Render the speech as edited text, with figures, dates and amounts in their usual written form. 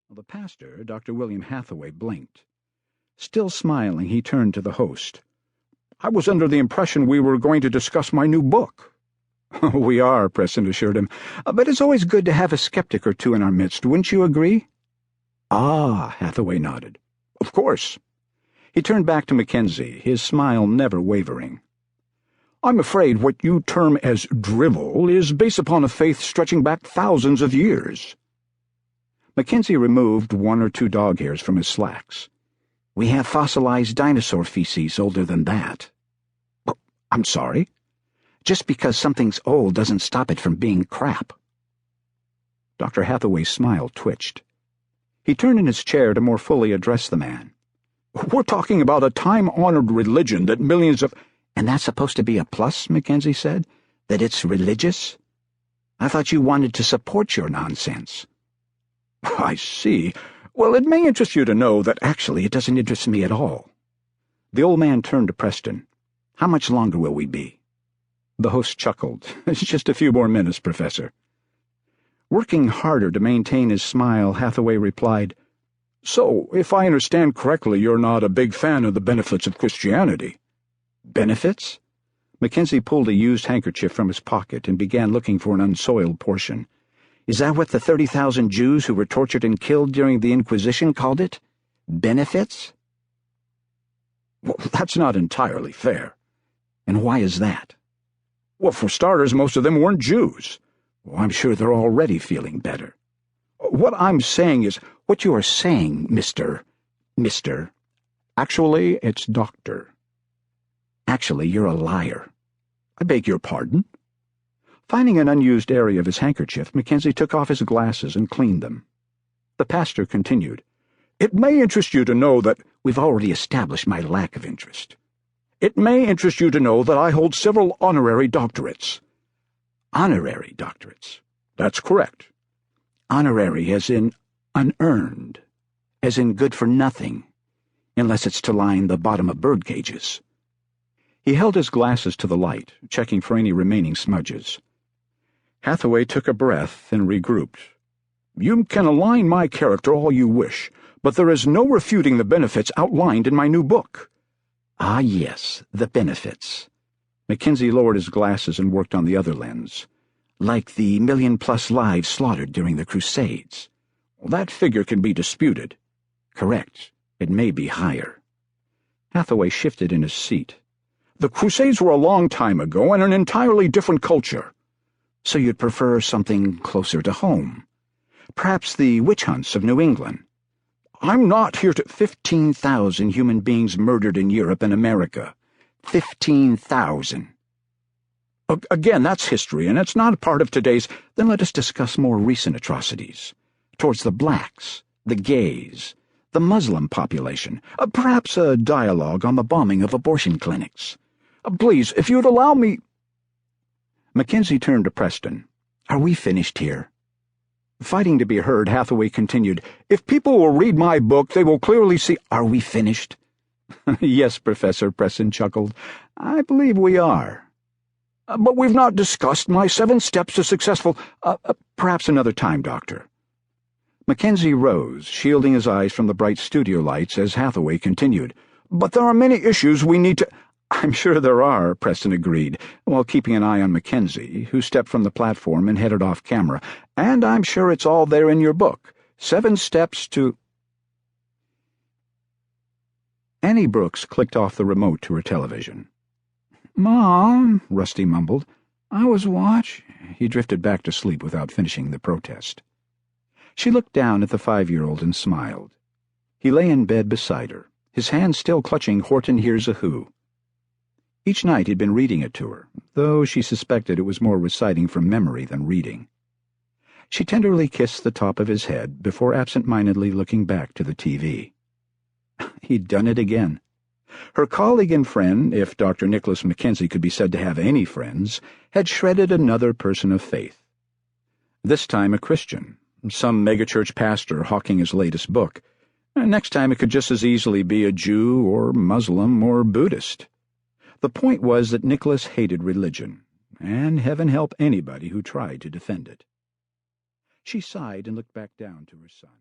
The pastor, Dr. William Hathaway, blinked. Still smiling, he turned to the host. "I was under the impression we were going to discuss my new book." "We are," Preston assured him, "but it's always good to have a skeptic or two in our midst, wouldn't you agree?" "Ah," Hathaway nodded. "Of course." He turned back to Mackenzie, his smile never wavering. "I'm afraid what you term as drivel is based upon a faith stretching back thousands of years." Mackenzie removed 1 or 2 dog hairs from his slacks. "We have fossilized dinosaur feces older than that." "Oh, I'm sorry?" "Just because something's old doesn't stop it from being crap." Dr. Hathaway's smile twitched. He turned in his chair to more fully address the man. "We're talking about a time-honored religion that millions of—" "And that's supposed to be a plus," Mackenzie said? "That it's religious? I thought you wanted to support your nonsense." "I see. Well, it may interest you to know that actually it doesn't interest me at all." The old man turned to Preston. "How much longer will we be?" The host chuckled. "It's just a few more minutes, Professor." Working harder to maintain his smile, Hathaway replied, "So, if I understand correctly, you're not a big fan of the benefits of Christianity." "Benefits?" Mackenzie pulled a used handkerchief from his pocket and began looking for an unsoiled portion. "Is that what the 30,000 Jews who were tortured and killed during the Inquisition called it? Benefits?" "Well, that's not entirely fair." "And why is that?" "Well, for starters, most of them weren't Jews." "Well, I'm sure they're already feeling better." "What I'm saying is—" "What you are saying, Mr. Actually, it's Doctor." "Actually, you're a liar." "I beg your pardon?" Finding an unused area of his handkerchief, Mackenzie took off his glasses and cleaned them. The pastor continued, "It may interest you to know that—" "We've already established my lack of interest." "It may interest you to know that I hold several honorary doctorates." "Honorary doctorates?" "That's correct." "Honorary as in unearned, as in good for nothing, unless it's to line the bottom of bird cages." He held his glasses to the light, checking for any remaining smudges. Hathaway took a breath and regrouped. "You can align my character all you wish, but there is no refuting the benefits outlined in my new book." "Ah, yes, the benefits." Mackenzie lowered his glasses and worked on the other lens. "Like the 1,000,000+ lives slaughtered during the Crusades." "That figure can be disputed." "Correct. It may be higher." Hathaway shifted in his seat. "The Crusades were a long time ago and an entirely different culture." "So you'd prefer something closer to home? Perhaps the witch hunts of New England?" "I'm not here to—" 15,000 human beings murdered in Europe and America. 15,000. Again, that's history, and it's not a part of today's— "Then let us discuss more recent atrocities. Towards the blacks, the gays, the Muslim population. Perhaps a dialogue on the bombing of abortion clinics." "Please, if you'd allow me—" Mackenzie turned to Preston. "Are we finished here?" Fighting to be heard, Hathaway continued, "If people will read my book, they will clearly see—" "Are we finished?" "Yes, Professor," Preston chuckled. "I believe we are." "But we've not discussed my 7 steps to successful—" "Perhaps another time, Doctor." Mackenzie rose, shielding his eyes from the bright studio lights as Hathaway continued, "But there are many issues we need to—" "I'm sure there are," Preston agreed, while keeping an eye on Mackenzie, who stepped from the platform and headed off camera. "And I'm sure it's all there in your book. 7 steps to—" Annie Brooks clicked off the remote to her television. "Mom," Rusty mumbled. "I was watching." He drifted back to sleep without finishing the protest. She looked down at the 5-year-old and smiled. He lay in bed beside her, his hand still clutching Horton Hears a Who. Each night he'd been reading it to her, though she suspected it was more reciting from memory than reading. She tenderly kissed the top of his head before absent-mindedly looking back to the TV. He'd done it again. Her colleague and friend, if Dr. Nicholas Mackenzie could be said to have any friends, had shredded another person of faith. This time a Christian, some megachurch pastor hawking his latest book. Next time it could just as easily be a Jew or Muslim or Buddhist. The point was that Nicholas hated religion, and heaven help anybody who tried to defend it. She sighed and looked back down to her son.